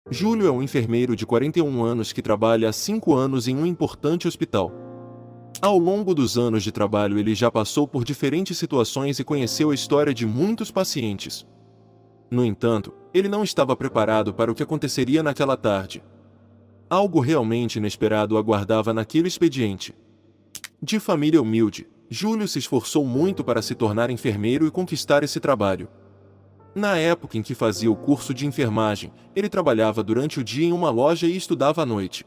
Júlio é um enfermeiro de 41 anos que trabalha há 5 anos em um importante hospital. Ao longo dos anos de trabalho, ele já passou por diferentes situações e conheceu a história de muitos pacientes. No entanto, ele não estava preparado para o que aconteceria naquela tarde. Algo realmente inesperado o aguardava naquele expediente. De família humilde, Júlio se esforçou muito para se tornar enfermeiro e conquistar esse trabalho. Na época em que fazia o curso de enfermagem, ele trabalhava durante o dia em uma loja e estudava à noite.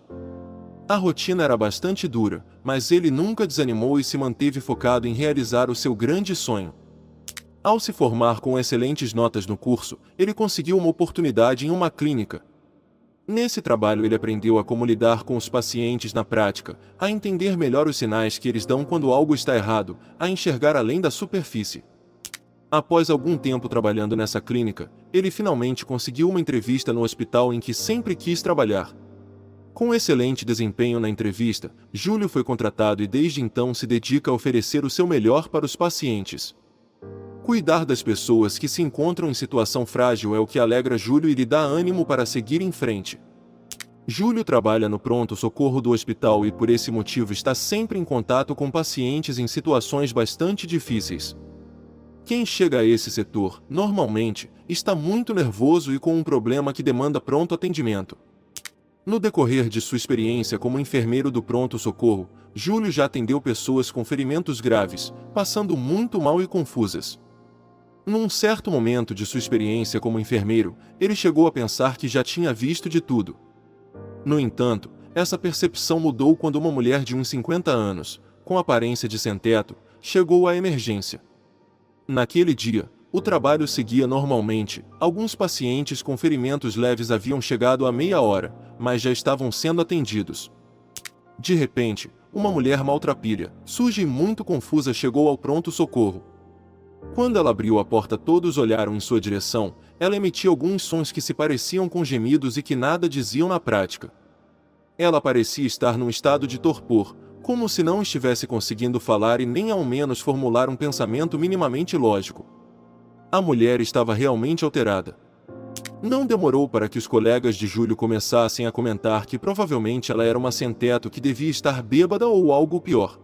A rotina era bastante dura, mas ele nunca desanimou e se manteve focado em realizar o seu grande sonho. Ao se formar com excelentes notas no curso, ele conseguiu uma oportunidade em uma clínica. Nesse trabalho ele aprendeu a como lidar com os pacientes na prática, a entender melhor os sinais que eles dão quando algo está errado, a enxergar além da superfície. Após algum tempo trabalhando nessa clínica, ele finalmente conseguiu uma entrevista no hospital em que sempre quis trabalhar. Com excelente desempenho na entrevista, Júlio foi contratado e desde então se dedica a oferecer o seu melhor para os pacientes. Cuidar das pessoas que se encontram em situação frágil é o que alegra Júlio e lhe dá ânimo para seguir em frente. Júlio trabalha no pronto-socorro do hospital e por esse motivo está sempre em contato com pacientes em situações bastante difíceis. Quem chega a esse setor, normalmente, está muito nervoso e com um problema que demanda pronto atendimento. No decorrer de sua experiência como enfermeiro do pronto-socorro, Júlio já atendeu pessoas com ferimentos graves, passando muito mal e confusas. Num certo momento de sua experiência como enfermeiro, ele chegou a pensar que já tinha visto de tudo. No entanto, essa percepção mudou quando uma mulher de uns 50 anos, com aparência de sem-teto, chegou à emergência. Naquele dia, o trabalho seguia normalmente. Alguns pacientes com ferimentos leves haviam chegado há meia hora, mas já estavam sendo atendidos. De repente, uma mulher maltrapilha, suja e muito confusa chegou ao pronto-socorro. Quando ela abriu a porta, todos olharam em sua direção. Ela emitia alguns sons que se pareciam com gemidos e que nada diziam na prática. Ela parecia estar num estado de torpor, como se não estivesse conseguindo falar e nem ao menos formular um pensamento minimamente lógico. A mulher estava realmente alterada. Não demorou para que os colegas de Júlio começassem a comentar que provavelmente ela era uma sem-teto que devia estar bêbada ou algo pior.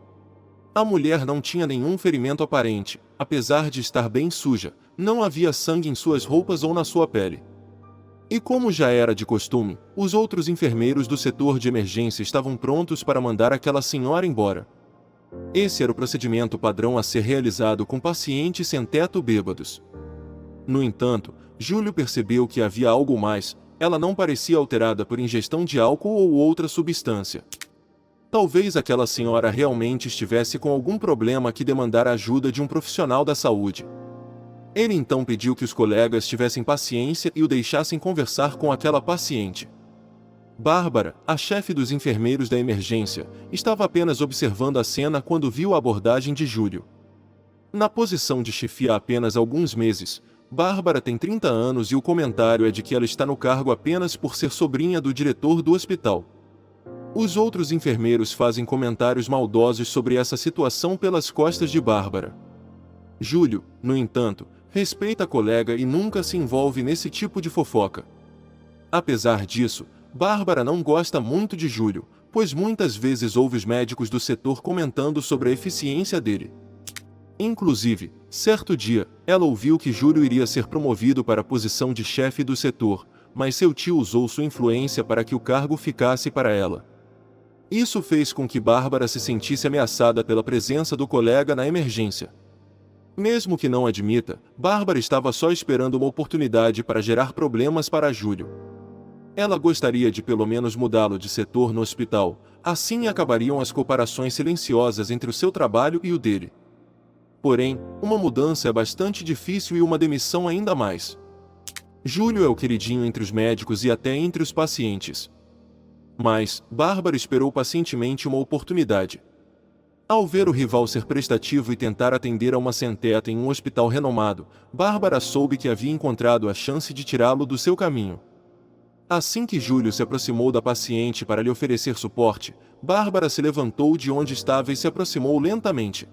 A mulher não tinha nenhum ferimento aparente, apesar de estar bem suja, não havia sangue em suas roupas ou na sua pele. E como já era de costume, os outros enfermeiros do setor de emergência estavam prontos para mandar aquela senhora embora. Esse era o procedimento padrão a ser realizado com pacientes sem-teto bêbados. No entanto, Júlio percebeu que havia algo mais. Ela não parecia alterada por ingestão de álcool ou outra substância. Talvez aquela senhora realmente estivesse com algum problema que demandara a ajuda de um profissional da saúde. Ele então pediu que os colegas tivessem paciência e o deixassem conversar com aquela paciente. Bárbara, a chefe dos enfermeiros da emergência, estava apenas observando a cena quando viu a abordagem de Júlio. Na posição de chefia há apenas alguns meses, Bárbara tem 30 anos e o comentário é de que ela está no cargo apenas por ser sobrinha do diretor do hospital. Os outros enfermeiros fazem comentários maldosos sobre essa situação pelas costas de Bárbara. Júlio, no entanto, respeita a colega e nunca se envolve nesse tipo de fofoca. Apesar disso, Bárbara não gosta muito de Júlio, pois muitas vezes ouve os médicos do setor comentando sobre a eficiência dele. Inclusive, certo dia, ela ouviu que Júlio iria ser promovido para a posição de chefe do setor, mas seu tio usou sua influência para que o cargo ficasse para ela. Isso fez com que Bárbara se sentisse ameaçada pela presença do colega na emergência. Mesmo que não admita, Bárbara estava só esperando uma oportunidade para gerar problemas para Júlio. Ela gostaria de pelo menos mudá-lo de setor no hospital, assim acabariam as comparações silenciosas entre o seu trabalho e o dele. Porém, uma mudança é bastante difícil e uma demissão ainda mais. Júlio é o queridinho entre os médicos e até entre os pacientes. Mas, Bárbara esperou pacientemente uma oportunidade. Ao ver o rival ser prestativo e tentar atender a uma sem-teto em um hospital renomado, Bárbara soube que havia encontrado a chance de tirá-lo do seu caminho. Assim que Júlio se aproximou da paciente para lhe oferecer suporte, Bárbara se levantou de onde estava e se aproximou lentamente.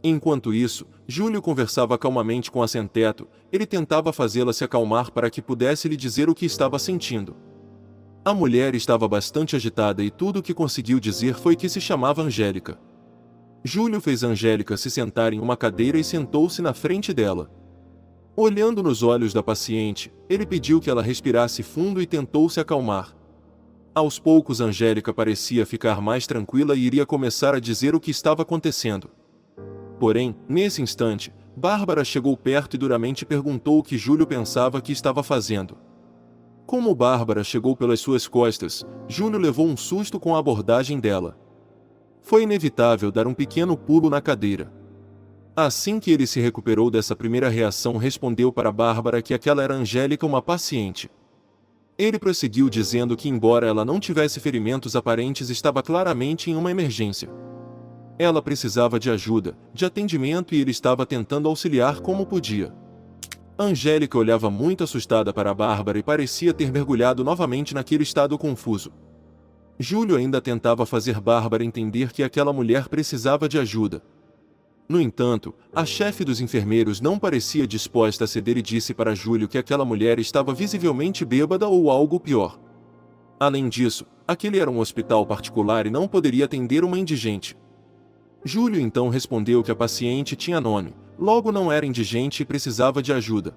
Enquanto isso, Júlio conversava calmamente com a sem-teto. Ele tentava fazê-la se acalmar para que pudesse lhe dizer o que estava sentindo. A mulher estava bastante agitada e tudo o que conseguiu dizer foi que se chamava Angélica. Júlio fez Angélica se sentar em uma cadeira e sentou-se na frente dela. Olhando nos olhos da paciente, ele pediu que ela respirasse fundo e tentou se acalmar. Aos poucos Angélica parecia ficar mais tranquila e iria começar a dizer o que estava acontecendo. Porém, nesse instante, Bárbara chegou perto e duramente perguntou o que Júlio pensava que estava fazendo. Como Bárbara chegou pelas suas costas, Júlio levou um susto com a abordagem dela. Foi inevitável dar um pequeno pulo na cadeira. Assim que ele se recuperou dessa primeira reação, respondeu para Bárbara que aquela era Angélica, uma paciente. Ele prosseguiu dizendo que, embora ela não tivesse ferimentos aparentes, estava claramente em uma emergência. Ela precisava de ajuda, de atendimento, e ele estava tentando auxiliar como podia. Angélica olhava muito assustada para Bárbara e parecia ter mergulhado novamente naquele estado confuso. Júlio ainda tentava fazer Bárbara entender que aquela mulher precisava de ajuda. No entanto, a chefe dos enfermeiros não parecia disposta a ceder e disse para Júlio que aquela mulher estava visivelmente bêbada ou algo pior. Além disso, aquele era um hospital particular e não poderia atender uma indigente. Júlio então respondeu que a paciente tinha nome, logo não era indigente e precisava de ajuda.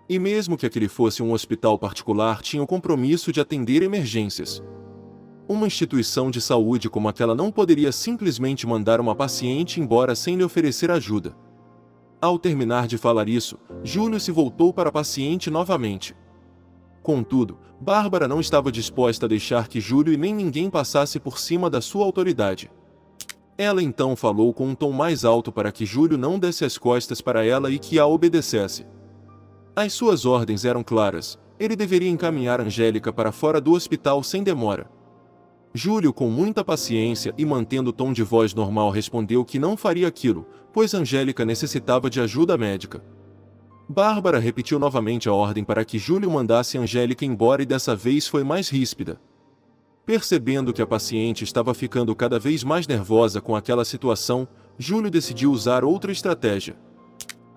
E mesmo que aquele fosse um hospital particular, tinha o compromisso de atender emergências. Uma instituição de saúde como aquela não poderia simplesmente mandar uma paciente embora sem lhe oferecer ajuda. Ao terminar de falar isso, Júlio se voltou para a paciente novamente. Contudo, Bárbara não estava disposta a deixar que Júlio e nem ninguém passasse por cima da sua autoridade. Ela então falou com um tom mais alto para que Júlio não desse as costas para ela e que a obedecesse. As suas ordens eram claras: ele deveria encaminhar Angélica para fora do hospital sem demora. Júlio, com muita paciência e mantendo o tom de voz normal, respondeu que não faria aquilo, pois Angélica necessitava de ajuda médica. Bárbara repetiu novamente a ordem para que Júlio mandasse Angélica embora e dessa vez foi mais ríspida. Percebendo que a paciente estava ficando cada vez mais nervosa com aquela situação, Júlio decidiu usar outra estratégia.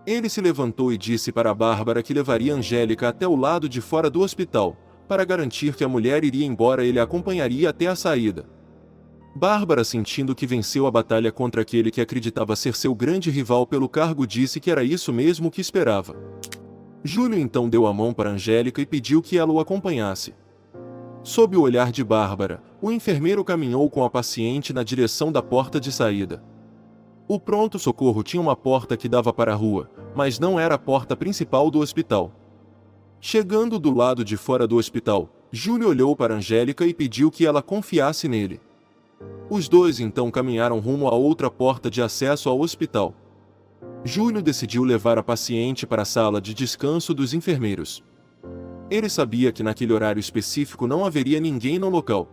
Ele se levantou e disse para Bárbara que levaria Angélica até o lado de fora do hospital. Para garantir que a mulher iria embora, ele a acompanharia até a saída. Bárbara, sentindo que venceu a batalha contra aquele que acreditava ser seu grande rival pelo cargo, disse que era isso mesmo que esperava. Júlio então deu a mão para Angélica e pediu que ela o acompanhasse. Sob o olhar de Bárbara, o enfermeiro caminhou com a paciente na direção da porta de saída. O pronto-socorro tinha uma porta que dava para a rua, mas não era a porta principal do hospital. Chegando do lado de fora do hospital, Júlio olhou para Angélica e pediu que ela confiasse nele. Os dois então caminharam rumo à outra porta de acesso ao hospital. Júlio decidiu levar a paciente para a sala de descanso dos enfermeiros. Ele sabia que naquele horário específico não haveria ninguém no local.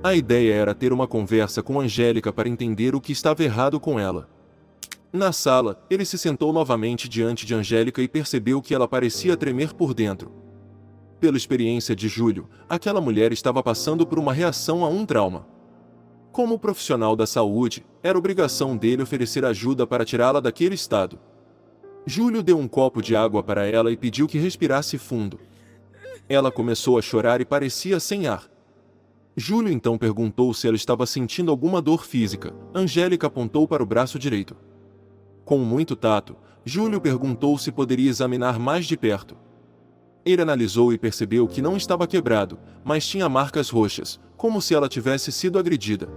A ideia era ter uma conversa com Angélica para entender o que estava errado com ela. Na sala, ele se sentou novamente diante de Angélica e percebeu que ela parecia tremer por dentro. Pela experiência de Júlio, aquela mulher estava passando por uma reação a um trauma. Como profissional da saúde, era obrigação dele oferecer ajuda para tirá-la daquele estado. Júlio deu um copo de água para ela e pediu que respirasse fundo. Ela começou a chorar e parecia sem ar. Júlio então perguntou se ela estava sentindo alguma dor física. Angélica apontou para o braço direito. Com muito tato, Júlio perguntou se poderia examinar mais de perto. Ele analisou e percebeu que não estava quebrado, mas tinha marcas roxas, como se ela tivesse sido agredida.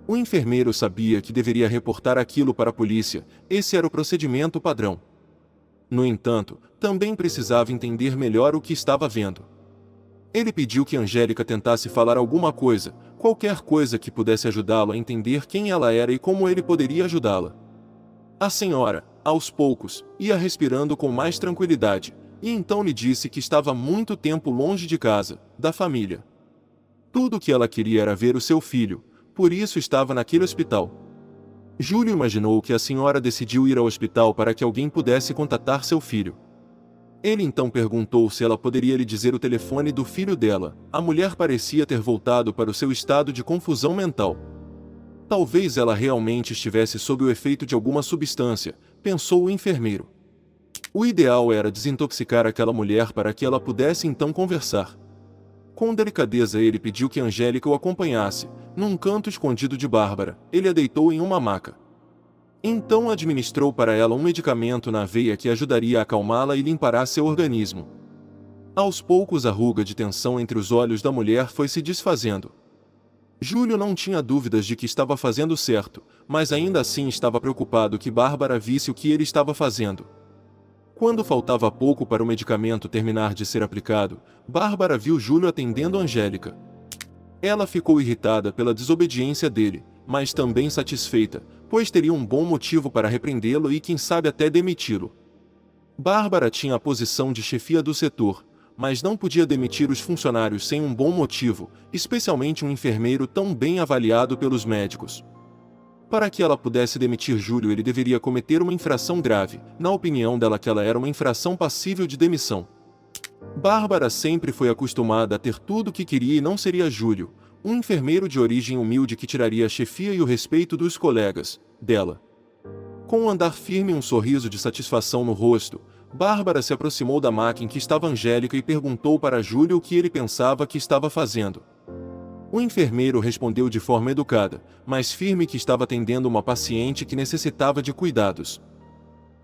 O enfermeiro sabia que deveria reportar aquilo para a polícia, esse era o procedimento padrão. No entanto, também precisava entender melhor o que estava vendo. Ele pediu que Angélica tentasse falar alguma coisa, qualquer coisa que pudesse ajudá-lo a entender quem ela era e como ele poderia ajudá-la. A senhora, aos poucos, ia respirando com mais tranquilidade, e então lhe disse que estava muito tempo longe de casa, da família. Tudo o que ela queria era ver o seu filho, por isso estava naquele hospital. Júlio imaginou que a senhora decidiu ir ao hospital para que alguém pudesse contatar seu filho. Ele então perguntou se ela poderia lhe dizer o telefone do filho dela. A mulher parecia ter voltado para o seu estado de confusão mental. Talvez ela realmente estivesse sob o efeito de alguma substância, pensou o enfermeiro. O ideal era desintoxicar aquela mulher para que ela pudesse então conversar. Com delicadeza ele pediu que Angélica o acompanhasse. Num canto escondido de Bárbara, ele a deitou em uma maca. Então administrou para ela um medicamento na veia que ajudaria a acalmá-la e limpará seu organismo. Aos poucos a ruga de tensão entre os olhos da mulher foi se desfazendo. Júlio não tinha dúvidas de que estava fazendo certo, mas ainda assim estava preocupado que Bárbara visse o que ele estava fazendo. Quando faltava pouco para o medicamento terminar de ser aplicado, Bárbara viu Júlio atendendo Angélica. Ela ficou irritada pela desobediência dele, mas também satisfeita, pois teria um bom motivo para repreendê-lo e quem sabe até demiti-lo. Bárbara tinha a posição de chefia do setor, mas não podia demitir os funcionários sem um bom motivo, especialmente um enfermeiro tão bem avaliado pelos médicos. Para que ela pudesse demitir Júlio, ele deveria cometer uma infração grave. Na opinião dela, aquela era uma infração passível de demissão. Bárbara sempre foi acostumada a ter tudo o que queria e não seria Júlio, um enfermeiro de origem humilde que tiraria a chefia e o respeito dos colegas dela. Com um andar firme e um sorriso de satisfação no rosto, Bárbara se aproximou da maca em que estava Angélica e perguntou para Júlio o que ele pensava que estava fazendo. O enfermeiro respondeu de forma educada, mas firme, que estava atendendo uma paciente que necessitava de cuidados.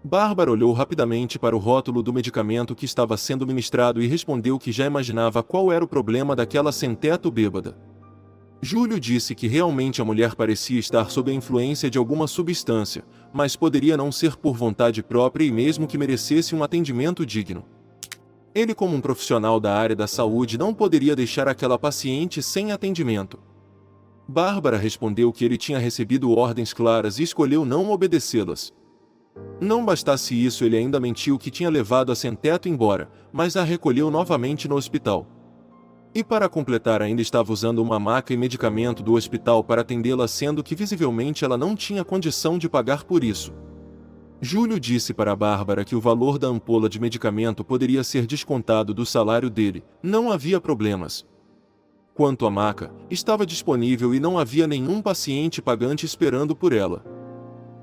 Bárbara olhou rapidamente para o rótulo do medicamento que estava sendo ministrado e respondeu que já imaginava qual era o problema daquela sem-teto bêbada. Júlio disse que realmente a mulher parecia estar sob a influência de alguma substância, mas poderia não ser por vontade própria e mesmo que merecesse um atendimento digno. Ele, como um profissional da área da saúde, não poderia deixar aquela paciente sem atendimento. Bárbara respondeu que ele tinha recebido ordens claras e escolheu não obedecê-las. Não bastasse isso, ele ainda mentiu que tinha levado a sem-teto embora, mas a recolheu novamente no hospital. E para completar, ainda estava usando uma maca e medicamento do hospital para atendê-la, sendo que visivelmente ela não tinha condição de pagar por isso. Júlio disse para Bárbara que o valor da ampola de medicamento poderia ser descontado do salário dele, não havia problemas. Quanto à maca, estava disponível e não havia nenhum paciente pagante esperando por ela.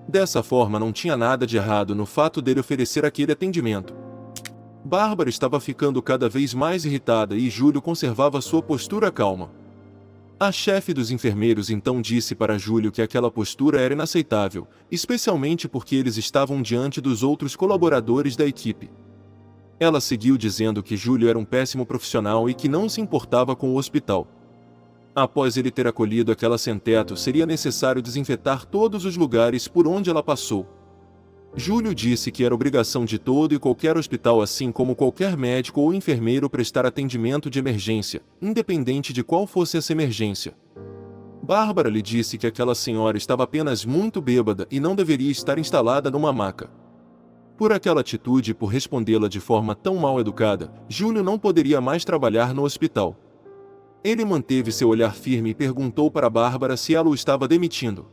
Dessa forma, não tinha nada de errado no fato dele oferecer aquele atendimento. Bárbara estava ficando cada vez mais irritada e Júlio conservava sua postura calma. A chefe dos enfermeiros então disse para Júlio que aquela postura era inaceitável, especialmente porque eles estavam diante dos outros colaboradores da equipe. Ela seguiu dizendo que Júlio era um péssimo profissional e que não se importava com o hospital. Após ele ter acolhido aquela sem-teto, seria necessário desinfetar todos os lugares por onde ela passou. Júlio disse que era obrigação de todo e qualquer hospital, assim como qualquer médico ou enfermeiro, prestar atendimento de emergência, independente de qual fosse essa emergência. Bárbara lhe disse que aquela senhora estava apenas muito bêbada e não deveria estar instalada numa maca. Por aquela atitude e por respondê-la de forma tão mal educada, Júlio não poderia mais trabalhar no hospital. Ele manteve seu olhar firme e perguntou para Bárbara se ela o estava demitindo.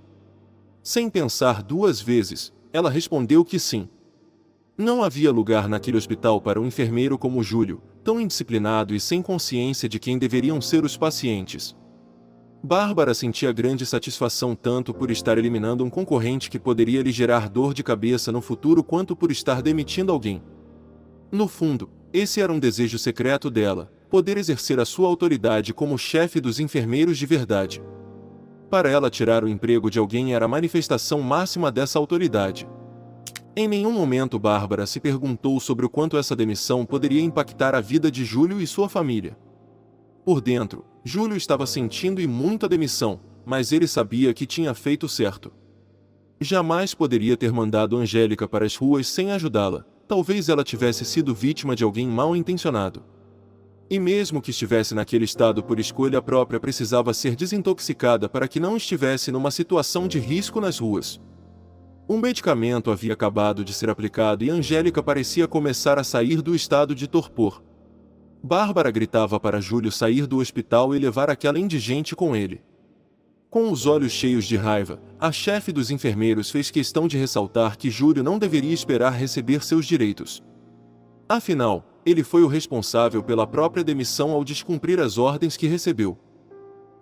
Sem pensar duas vezes, ela respondeu que sim. Não havia lugar naquele hospital para um enfermeiro como Júlio, tão indisciplinado e sem consciência de quem deveriam ser os pacientes. Bárbara sentia grande satisfação tanto por estar eliminando um concorrente que poderia lhe gerar dor de cabeça no futuro, quanto por estar demitindo alguém. No fundo, esse era um desejo secreto dela, poder exercer a sua autoridade como chefe dos enfermeiros de verdade. Para ela, tirar o emprego de alguém era a manifestação máxima dessa autoridade. Em nenhum momento Bárbara se perguntou sobre o quanto essa demissão poderia impactar a vida de Júlio e sua família. Por dentro, Júlio estava sentindo e muita demissão, mas ele sabia que tinha feito certo. Jamais poderia ter mandado Angélica para as ruas sem ajudá-la. Talvez ela tivesse sido vítima de alguém mal intencionado. E mesmo que estivesse naquele estado por escolha própria, precisava ser desintoxicada para que não estivesse numa situação de risco nas ruas. Um medicamento havia acabado de ser aplicado e Angélica parecia começar a sair do estado de torpor. Bárbara gritava para Júlio sair do hospital e levar aquela indigente com ele. Com os olhos cheios de raiva, a chefe dos enfermeiros fez questão de ressaltar que Júlio não deveria esperar receber seus direitos. Afinal, ele foi o responsável pela própria demissão ao descumprir as ordens que recebeu.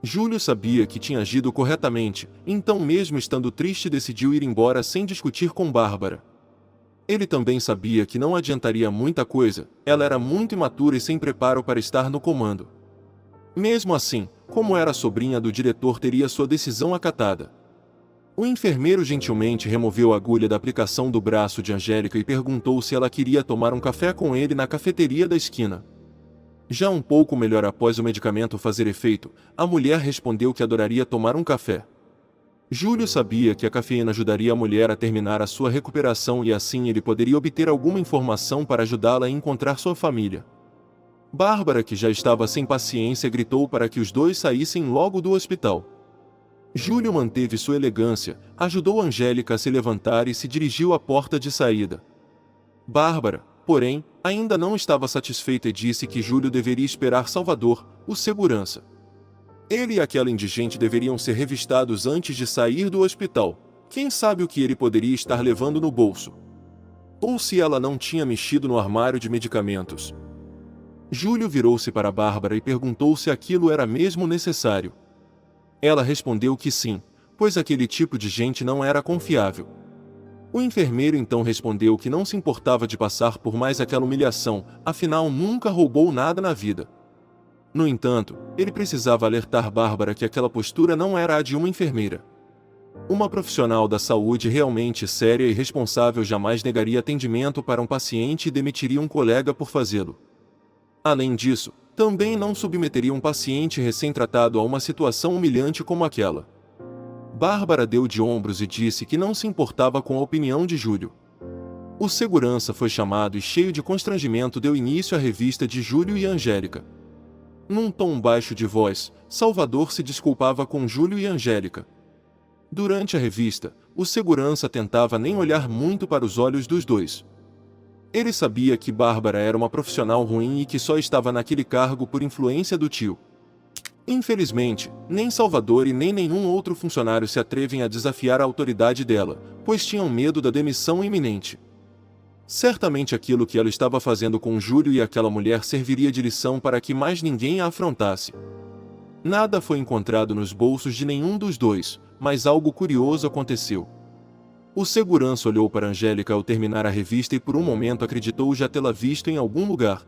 Júlio sabia que tinha agido corretamente, então, mesmo estando triste, decidiu ir embora sem discutir com Bárbara. Ele também sabia que não adiantaria muita coisa, ela era muito imatura e sem preparo para estar no comando. Mesmo assim, como era sobrinha do diretor, teria sua decisão acatada. O enfermeiro gentilmente removeu a agulha da aplicação do braço de Angélica e perguntou se ela queria tomar um café com ele na cafeteria da esquina. Já um pouco melhor após o medicamento fazer efeito, a mulher respondeu que adoraria tomar um café. Júlio sabia que a cafeína ajudaria a mulher a terminar a sua recuperação e assim ele poderia obter alguma informação para ajudá-la a encontrar sua família. Bárbara, que já estava sem paciência, gritou para que os dois saíssem logo do hospital. Júlio manteve sua elegância, ajudou Angélica a se levantar e se dirigiu à porta de saída. Bárbara, porém, ainda não estava satisfeita e disse que Júlio deveria esperar Salvador, o segurança. Ele e aquela indigente deveriam ser revistados antes de sair do hospital. Quem sabe o que ele poderia estar levando no bolso? Ou se ela não tinha mexido no armário de medicamentos. Júlio virou-se para Bárbara e perguntou se aquilo era mesmo necessário. Ela respondeu que sim, pois aquele tipo de gente não era confiável. O enfermeiro então respondeu que não se importava de passar por mais aquela humilhação, afinal nunca roubou nada na vida. No entanto, ele precisava alertar Bárbara que aquela postura não era a de uma enfermeira. Uma profissional da saúde realmente séria e responsável jamais negaria atendimento para um paciente e demitiria um colega por fazê-lo. Além disso, também não submeteria um paciente recém-tratado a uma situação humilhante como aquela. Bárbara deu de ombros e disse que não se importava com a opinião de Júlio. O segurança foi chamado e, cheio de constrangimento, deu início à revista de Júlio e Angélica. Num tom baixo de voz, Salvador se desculpava com Júlio e Angélica. Durante a revista, o segurança tentava nem olhar muito para os olhos dos dois. Ele sabia que Bárbara era uma profissional ruim e que só estava naquele cargo por influência do tio. Infelizmente, nem Salvador e nem nenhum outro funcionário se atrevem a desafiar a autoridade dela, pois tinham medo da demissão iminente. Certamente aquilo que ela estava fazendo com Júlio e aquela mulher serviria de lição para que mais ninguém a afrontasse. Nada foi encontrado nos bolsos de nenhum dos dois, mas algo curioso aconteceu. O segurança olhou para Angélica ao terminar a revista e por um momento acreditou já tê-la visto em algum lugar.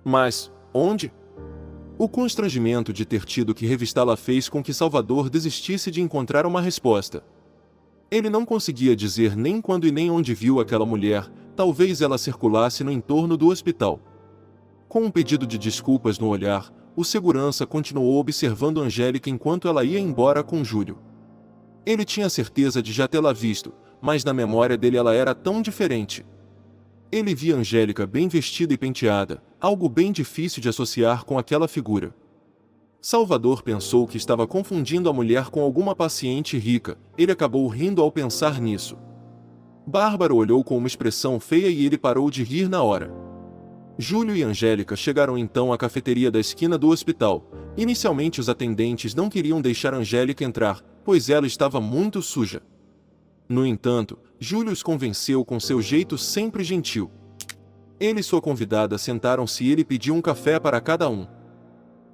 Mas, onde? O constrangimento de ter tido que revistá-la fez com que Salvador desistisse de encontrar uma resposta. Ele não conseguia dizer nem quando e nem onde viu aquela mulher, talvez ela circulasse no entorno do hospital. Com um pedido de desculpas no olhar, o segurança continuou observando Angélica enquanto ela ia embora com Júlio. Ele tinha certeza de já tê-la visto, mas na memória dele ela era tão diferente. Ele via Angélica bem vestida e penteada, algo bem difícil de associar com aquela figura. Salvador pensou que estava confundindo a mulher com alguma paciente rica, ele acabou rindo ao pensar nisso. Bárbara olhou com uma expressão feia e ele parou de rir na hora. Júlio e Angélica chegaram então à cafeteria da esquina do hospital. Inicialmente os atendentes não queriam deixar Angélica entrar, pois ela estava muito suja. No entanto, Júlio os convenceu com seu jeito sempre gentil. Ele e sua convidada sentaram-se e ele pediu um café para cada um.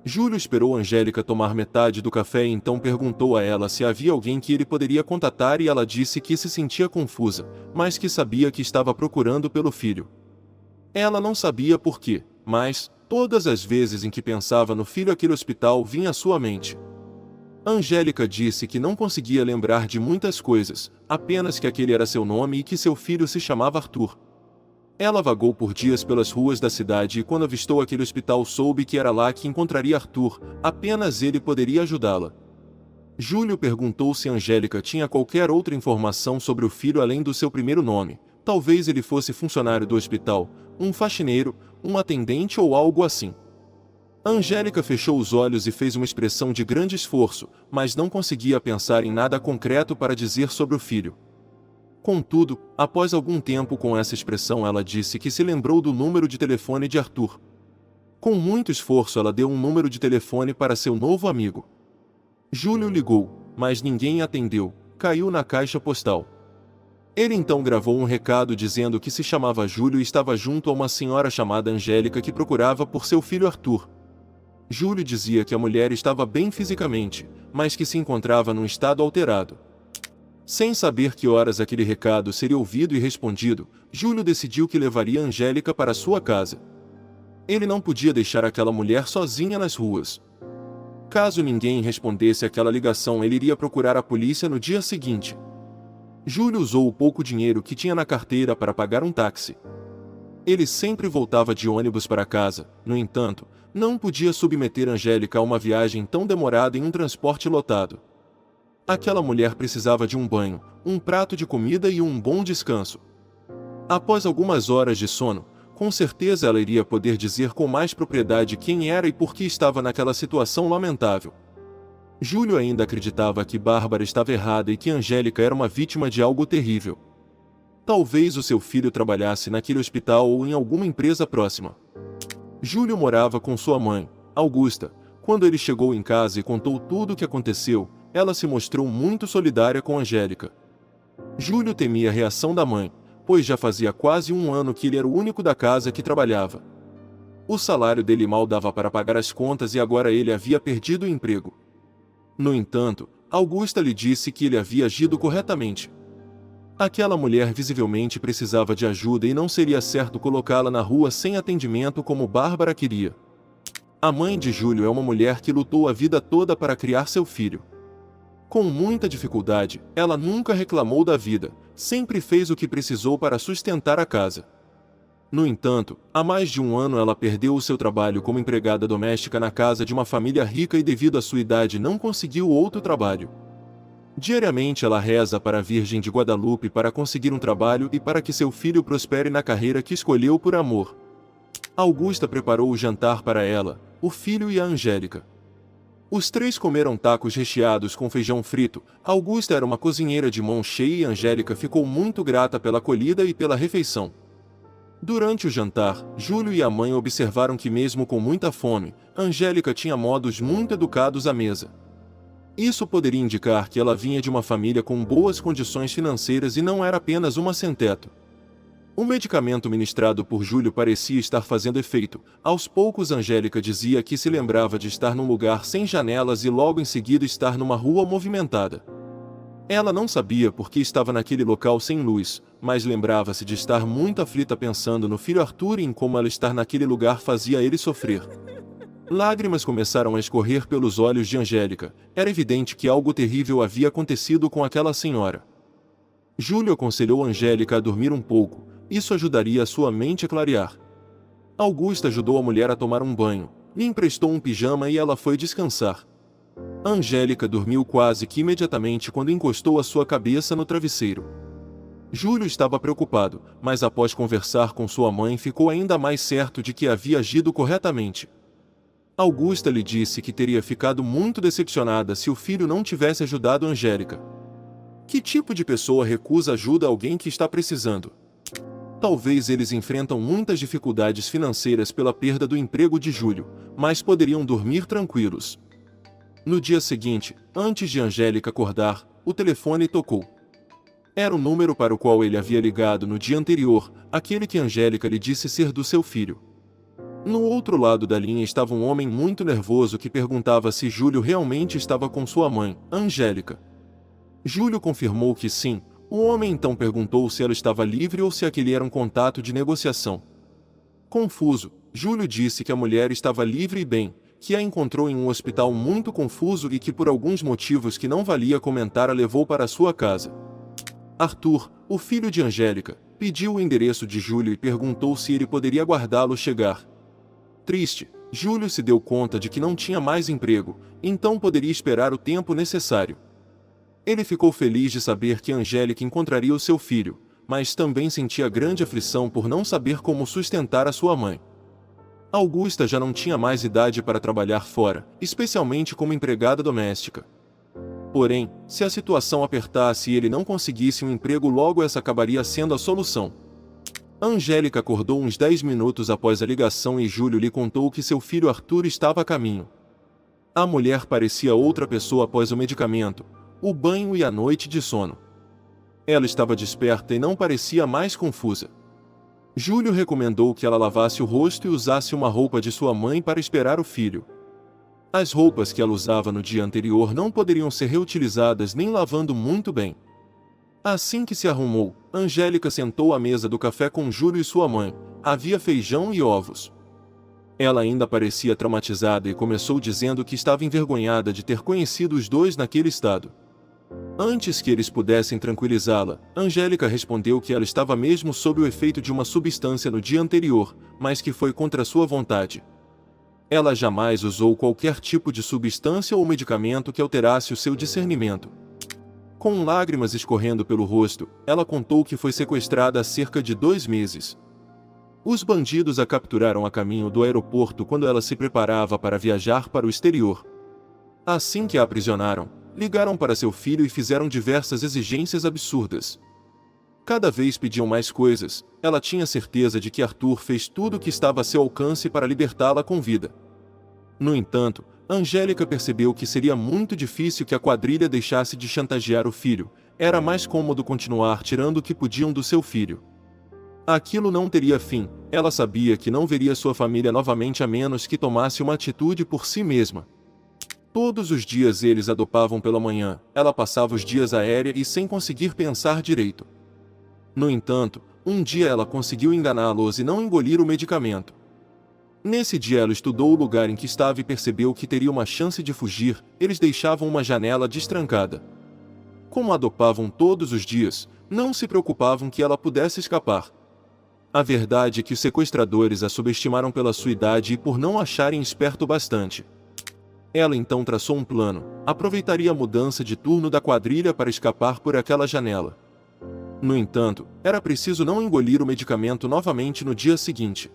Júlio esperou Angélica tomar metade do café e então perguntou a ela se havia alguém que ele poderia contatar e ela disse que se sentia confusa, mas que sabia que estava procurando pelo filho. Ela não sabia por quê, mas, todas as vezes em que pensava no filho aquele hospital vinha à sua mente. Angélica disse que não conseguia lembrar de muitas coisas, apenas que aquele era seu nome e que seu filho se chamava Arthur. Ela vagou por dias pelas ruas da cidade e quando avistou aquele hospital soube que era lá que encontraria Arthur, apenas ele poderia ajudá-la. Júlio perguntou se Angélica tinha qualquer outra informação sobre o filho além do seu primeiro nome. Talvez ele fosse funcionário do hospital, um faxineiro, um atendente ou algo assim. Angélica fechou os olhos e fez uma expressão de grande esforço, mas não conseguia pensar em nada concreto para dizer sobre o filho. Contudo, após algum tempo com essa expressão ela disse que se lembrou do número de telefone de Arthur. Com muito esforço ela deu um número de telefone para seu novo amigo. Júlio ligou, mas ninguém atendeu, caiu na caixa postal. Ele então gravou um recado dizendo que se chamava Júlio e estava junto a uma senhora chamada Angélica que procurava por seu filho Arthur. Júlio dizia que a mulher estava bem fisicamente, mas que se encontrava num estado alterado. Sem saber que horas aquele recado seria ouvido e respondido, Júlio decidiu que levaria Angélica para sua casa. Ele não podia deixar aquela mulher sozinha nas ruas. Caso ninguém respondesse àquela ligação, ele iria procurar a polícia no dia seguinte. Júlio usou o pouco dinheiro que tinha na carteira para pagar um táxi. Ele sempre voltava de ônibus para casa, no entanto, não podia submeter Angélica a uma viagem tão demorada em um transporte lotado. Aquela mulher precisava de um banho, um prato de comida e um bom descanso. Após algumas horas de sono, com certeza ela iria poder dizer com mais propriedade quem era e por que estava naquela situação lamentável. Júlio ainda acreditava que Bárbara estava errada e que Angélica era uma vítima de algo terrível. Talvez o seu filho trabalhasse naquele hospital ou em alguma empresa próxima. Júlio morava com sua mãe, Augusta. Quando ele chegou em casa e contou tudo o que aconteceu, ela se mostrou muito solidária com Angélica. Júlio temia a reação da mãe, pois já fazia quase um ano que ele era o único da casa que trabalhava. O salário dele mal dava para pagar as contas e agora ele havia perdido o emprego. No entanto, Augusta lhe disse que ele havia agido corretamente. Aquela mulher visivelmente precisava de ajuda e não seria certo colocá-la na rua sem atendimento como Bárbara queria. A mãe de Júlio é uma mulher que lutou a vida toda para criar seu filho. Com muita dificuldade, ela nunca reclamou da vida, sempre fez o que precisou para sustentar a casa. No entanto, há mais de um ano ela perdeu o seu trabalho como empregada doméstica na casa de uma família rica e devido à sua idade não conseguiu outro trabalho. Diariamente ela reza para a Virgem de Guadalupe para conseguir um trabalho e para que seu filho prospere na carreira que escolheu por amor. Augusta preparou o jantar para ela, o filho e a Angélica. Os três comeram tacos recheados com feijão frito. Augusta era uma cozinheira de mão cheia e Angélica ficou muito grata pela acolhida e pela refeição. Durante o jantar, Júlio e a mãe observaram que mesmo com muita fome, Angélica tinha modos muito educados à mesa. Isso poderia indicar que ela vinha de uma família com boas condições financeiras e não era apenas uma sem-teto. O medicamento ministrado por Júlio parecia estar fazendo efeito. Aos poucos Angélica dizia que se lembrava de estar num lugar sem janelas e logo em seguida estar numa rua movimentada. Ela não sabia por que estava naquele local sem luz, mas lembrava-se de estar muito aflita pensando no filho Arthur e em como ela estar naquele lugar fazia ele sofrer. Lágrimas começaram a escorrer pelos olhos de Angélica. Era evidente que algo terrível havia acontecido com aquela senhora. Júlio aconselhou Angélica a dormir um pouco. Isso ajudaria a sua mente a clarear. Augusta ajudou a mulher a tomar um banho, lhe emprestou um pijama e ela foi descansar. Angélica dormiu quase que imediatamente quando encostou a sua cabeça no travesseiro. Júlio estava preocupado, mas após conversar com sua mãe ficou ainda mais certo de que havia agido corretamente. Augusta lhe disse que teria ficado muito decepcionada se o filho não tivesse ajudado Angélica. Que tipo de pessoa recusa ajuda a alguém que está precisando? Talvez eles enfrentam muitas dificuldades financeiras pela perda do emprego de Júlio, mas poderiam dormir tranquilos. No dia seguinte, antes de Angélica acordar, o telefone tocou. Era o número para o qual ele havia ligado no dia anterior, aquele que Angélica lhe disse ser do seu filho. No outro lado da linha estava um homem muito nervoso que perguntava se Júlio realmente estava com sua mãe, Angélica. Júlio confirmou que sim. O homem então perguntou se ela estava livre ou se aquele era um contato de negociação. Confuso, Júlio disse que a mulher estava livre e bem, que a encontrou em um hospital muito confuso e que por alguns motivos que não valia comentar a levou para sua casa. Arthur, o filho de Angélica, pediu o endereço de Júlio e perguntou se ele poderia aguardá-lo chegar. Triste, Júlio se deu conta de que não tinha mais emprego, então poderia esperar o tempo necessário. Ele ficou feliz de saber que Angélica encontraria o seu filho, mas também sentia grande aflição por não saber como sustentar a sua mãe. Augusta já não tinha mais idade para trabalhar fora, especialmente como empregada doméstica. Porém, se a situação apertasse e ele não conseguisse um emprego logo essa acabaria sendo a solução. Angélica acordou uns 10 minutos após a ligação e Júlio lhe contou que seu filho Arthur estava a caminho. A mulher parecia outra pessoa após o medicamento, o banho e a noite de sono. Ela estava desperta e não parecia mais confusa. Júlio recomendou que ela lavasse o rosto e usasse uma roupa de sua mãe para esperar o filho. As roupas que ela usava no dia anterior não poderiam ser reutilizadas nem lavando muito bem. Assim que se arrumou, Angélica sentou à mesa do café com Júlio e sua mãe. Havia feijão e ovos. Ela ainda parecia traumatizada e começou dizendo que estava envergonhada de ter conhecido os dois naquele estado. Antes que eles pudessem tranquilizá-la, Angélica respondeu que ela estava mesmo sob o efeito de uma substância no dia anterior, mas que foi contra sua vontade. Ela jamais usou qualquer tipo de substância ou medicamento que alterasse o seu discernimento. Com lágrimas escorrendo pelo rosto, ela contou que foi sequestrada há cerca de 2 meses. Os bandidos a capturaram a caminho do aeroporto quando ela se preparava para viajar para o exterior. Assim que a aprisionaram, ligaram para seu filho e fizeram diversas exigências absurdas. Cada vez pediam mais coisas. Ela tinha certeza de que Arthur fez tudo o que estava a seu alcance para libertá-la com vida. No entanto, Angélica percebeu que seria muito difícil que a quadrilha deixasse de chantagear o filho. Era mais cômodo continuar tirando o que podiam do seu filho. Aquilo não teria fim. Ela sabia que não veria sua família novamente a menos que tomasse uma atitude por si mesma. Todos os dias eles a dopavam pela manhã. Ela passava os dias aérea e sem conseguir pensar direito. No entanto, um dia ela conseguiu enganá-los e não engolir o medicamento. Nesse dia ela estudou o lugar em que estava e percebeu que teria uma chance de fugir. Eles deixavam uma janela destrancada. Como a dopavam todos os dias, não se preocupavam que ela pudesse escapar. A verdade é que os sequestradores a subestimaram pela sua idade e por não acharem esperto bastante. Ela então traçou um plano. Aproveitaria a mudança de turno da quadrilha para escapar por aquela janela. No entanto, era preciso não engolir o medicamento novamente no dia seguinte.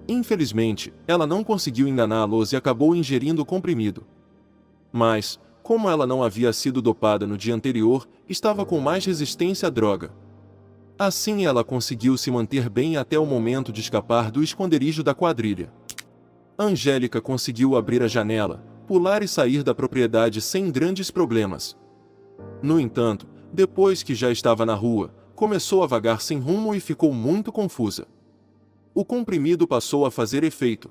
Infelizmente, ela não conseguiu enganá-los e acabou ingerindo o comprimido. Mas, como ela não havia sido dopada no dia anterior, estava com mais resistência à droga. Assim ela conseguiu se manter bem até o momento de escapar do esconderijo da quadrilha. Angélica conseguiu abrir a janela, pular e sair da propriedade sem grandes problemas. No entanto, depois que já estava na rua, começou a vagar sem rumo e ficou muito confusa. O comprimido passou a fazer efeito.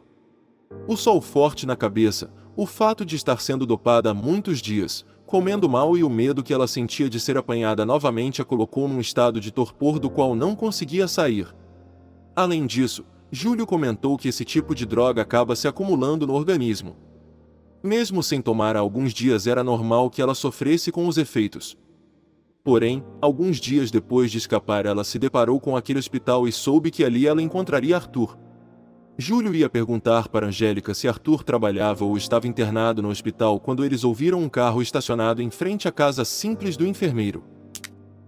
O sol forte na cabeça, o fato de estar sendo dopada há muitos dias, comendo mal e o medo que ela sentia de ser apanhada novamente a colocou num estado de torpor do qual não conseguia sair. Além disso, Júlio comentou que esse tipo de droga acaba se acumulando no organismo. Mesmo sem tomar há alguns dias era normal que ela sofresse com os efeitos. Porém, alguns dias depois de escapar ela se deparou com aquele hospital e soube que ali ela encontraria Arthur. Júlio ia perguntar para Angélica se Arthur trabalhava ou estava internado no hospital quando eles ouviram um carro estacionado em frente à casa simples do enfermeiro.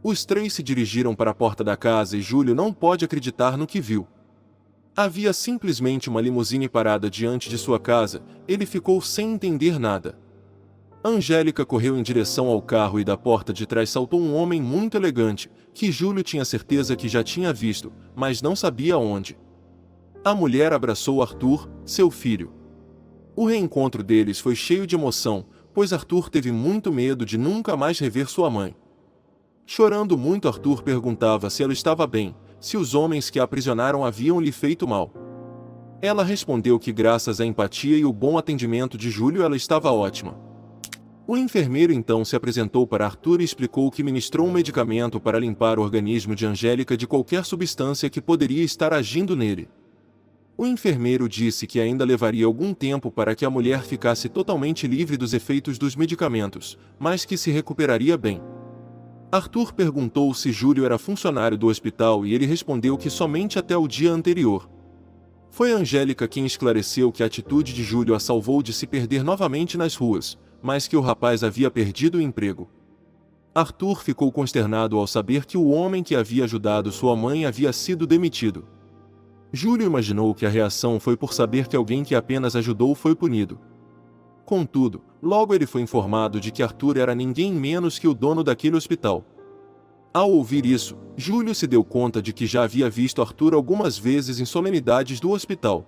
Os três se dirigiram para a porta da casa e Júlio não pôde acreditar no que viu. Havia simplesmente uma limusine parada diante de sua casa. Ele ficou sem entender nada. Angélica correu em direção ao carro e da porta de trás saltou um homem muito elegante, que Júlio tinha certeza que já tinha visto, mas não sabia onde. A mulher abraçou Arthur, seu filho. O reencontro deles foi cheio de emoção, pois Arthur teve muito medo de nunca mais rever sua mãe. Chorando muito, Arthur perguntava se ela estava bem, se os homens que a aprisionaram haviam lhe feito mal. Ela respondeu que graças à empatia e o bom atendimento de Júlio ela estava ótima. O enfermeiro então se apresentou para Arthur e explicou que ministrou um medicamento para limpar o organismo de Angélica de qualquer substância que poderia estar agindo nele. O enfermeiro disse que ainda levaria algum tempo para que a mulher ficasse totalmente livre dos efeitos dos medicamentos, mas que se recuperaria bem. Arthur perguntou se Júlio era funcionário do hospital e ele respondeu que somente até o dia anterior. Foi Angélica quem esclareceu que a atitude de Júlio a salvou de se perder novamente nas ruas, mas que o rapaz havia perdido o emprego. Arthur ficou consternado ao saber que o homem que havia ajudado sua mãe havia sido demitido. Júlio imaginou que a reação foi por saber que alguém que apenas ajudou foi punido. Contudo, logo ele foi informado de que Arthur era ninguém menos que o dono daquele hospital. Ao ouvir isso, Júlio se deu conta de que já havia visto Arthur algumas vezes em solenidades do hospital.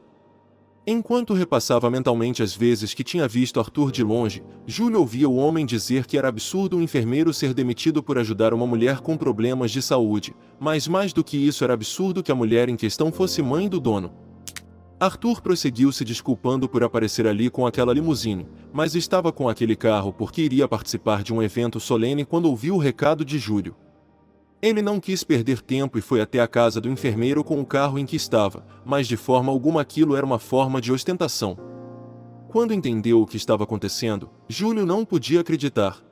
Enquanto repassava mentalmente as vezes que tinha visto Arthur de longe, Júlio ouvia o homem dizer que era absurdo um enfermeiro ser demitido por ajudar uma mulher com problemas de saúde, mas mais do que isso era absurdo que a mulher em questão fosse mãe do dono. Arthur prosseguiu se desculpando por aparecer ali com aquela limusine, mas estava com aquele carro porque iria participar de um evento solene quando ouviu o recado de Júlio. Ele não quis perder tempo e foi até a casa do enfermeiro com o carro em que estava, mas de forma alguma aquilo era uma forma de ostentação. Quando entendeu o que estava acontecendo, Júlio não podia acreditar.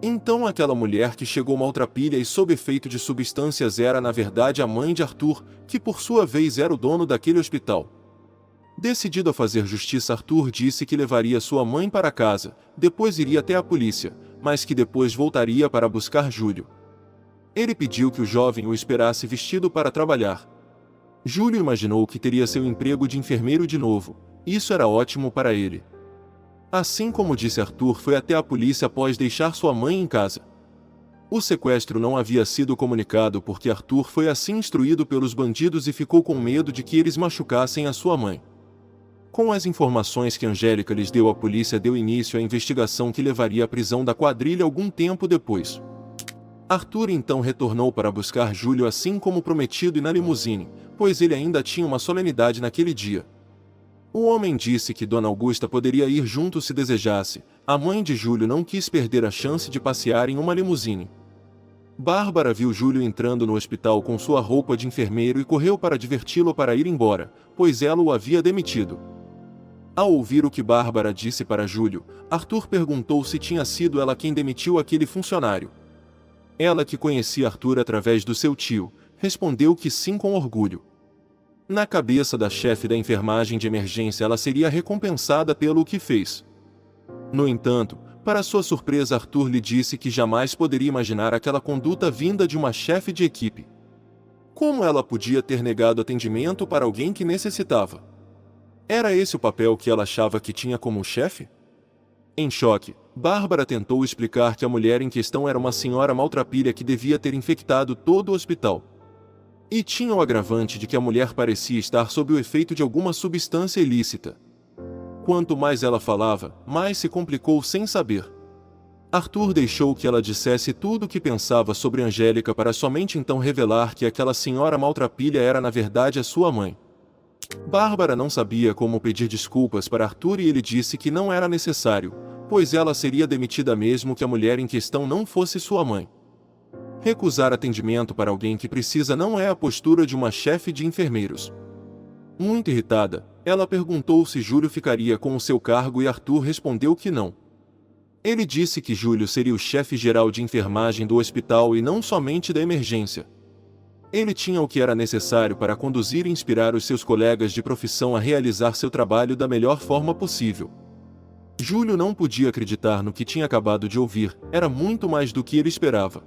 Então aquela mulher que chegou maltrapilha e sob efeito de substâncias era na verdade a mãe de Arthur, que por sua vez era o dono daquele hospital. Decidido a fazer justiça, Arthur disse que levaria sua mãe para casa, depois iria até a polícia, mas que depois voltaria para buscar Júlio. Ele pediu que o jovem o esperasse vestido para trabalhar. Júlio imaginou que teria seu emprego de enfermeiro de novo. Isso era ótimo para ele. Assim como disse Arthur, foi até a polícia após deixar sua mãe em casa. O sequestro não havia sido comunicado porque Arthur foi assim instruído pelos bandidos e ficou com medo de que eles machucassem a sua mãe. Com as informações que Angélica lhes deu, a polícia deu início à investigação que levaria à prisão da quadrilha algum tempo depois. Arthur então retornou para buscar Júlio assim como prometido e na limusine, pois ele ainda tinha uma solenidade naquele dia. O homem disse que Dona Augusta poderia ir junto se desejasse. A mãe de Júlio não quis perder a chance de passear em uma limusine. Bárbara viu Júlio entrando no hospital com sua roupa de enfermeiro e correu para diverti-lo para ir embora, pois ela o havia demitido. Ao ouvir o que Bárbara disse para Júlio, Arthur perguntou se tinha sido ela quem demitiu aquele funcionário. Ela, que conhecia Arthur através do seu tio, respondeu que sim com orgulho. Na cabeça da chefe da enfermagem de emergência, ela seria recompensada pelo que fez. No entanto, para sua surpresa, Arthur lhe disse que jamais poderia imaginar aquela conduta vinda de uma chefe de equipe. Como ela podia ter negado atendimento para alguém que necessitava? Era esse o papel que ela achava que tinha como chefe? Em choque, Bárbara tentou explicar que a mulher em questão era uma senhora maltrapilha que devia ter infectado todo o hospital. E tinha o agravante de que a mulher parecia estar sob o efeito de alguma substância ilícita. Quanto mais ela falava, mais se complicou sem saber. Arthur deixou que ela dissesse tudo o que pensava sobre Angélica para somente então revelar que aquela senhora maltrapilha era na verdade a sua mãe. Bárbara não sabia como pedir desculpas para Arthur e ele disse que não era necessário, pois ela seria demitida mesmo que a mulher em questão não fosse sua mãe. Recusar atendimento para alguém que precisa não é a postura de uma chefe de enfermeiros. Muito irritada, ela perguntou se Júlio ficaria com o seu cargo e Arthur respondeu que não. Ele disse que Júlio seria o chefe geral de enfermagem do hospital e não somente da emergência. Ele tinha o que era necessário para conduzir e inspirar os seus colegas de profissão a realizar seu trabalho da melhor forma possível. Júlio não podia acreditar no que tinha acabado de ouvir, era muito mais do que ele esperava.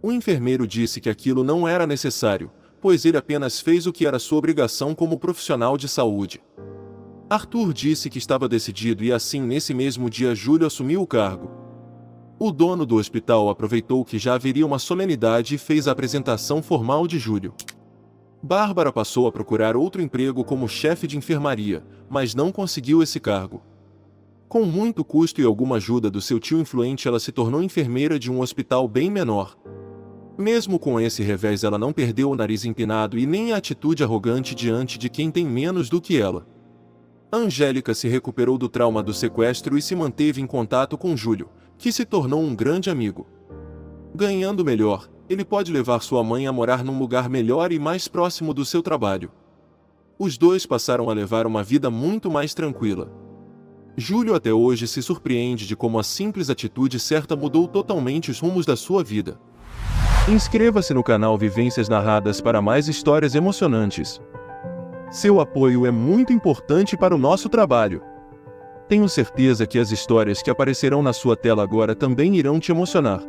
O enfermeiro disse que aquilo não era necessário, pois ele apenas fez o que era sua obrigação como profissional de saúde. Arthur disse que estava decidido e assim nesse mesmo dia Júlio assumiu o cargo. O dono do hospital aproveitou que já haveria uma solenidade e fez a apresentação formal de Júlio. Bárbara passou a procurar outro emprego como chefe de enfermaria, mas não conseguiu esse cargo. Com muito custo e alguma ajuda do seu tio influente, ela se tornou enfermeira de um hospital bem menor. Mesmo com esse revés, ela não perdeu o nariz empinado e nem a atitude arrogante diante de quem tem menos do que ela. Angélica se recuperou do trauma do sequestro e se manteve em contato com Júlio, que se tornou um grande amigo. Ganhando melhor, ele pode levar sua mãe a morar num lugar melhor e mais próximo do seu trabalho. Os dois passaram a levar uma vida muito mais tranquila. Júlio até hoje se surpreende de como a simples atitude certa mudou totalmente os rumos da sua vida. Inscreva-se no canal Vivências Narradas para mais histórias emocionantes. Seu apoio é muito importante para o nosso trabalho. Tenho certeza que as histórias que aparecerão na sua tela agora também irão te emocionar.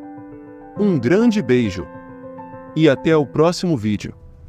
Um grande beijo. E até o próximo vídeo.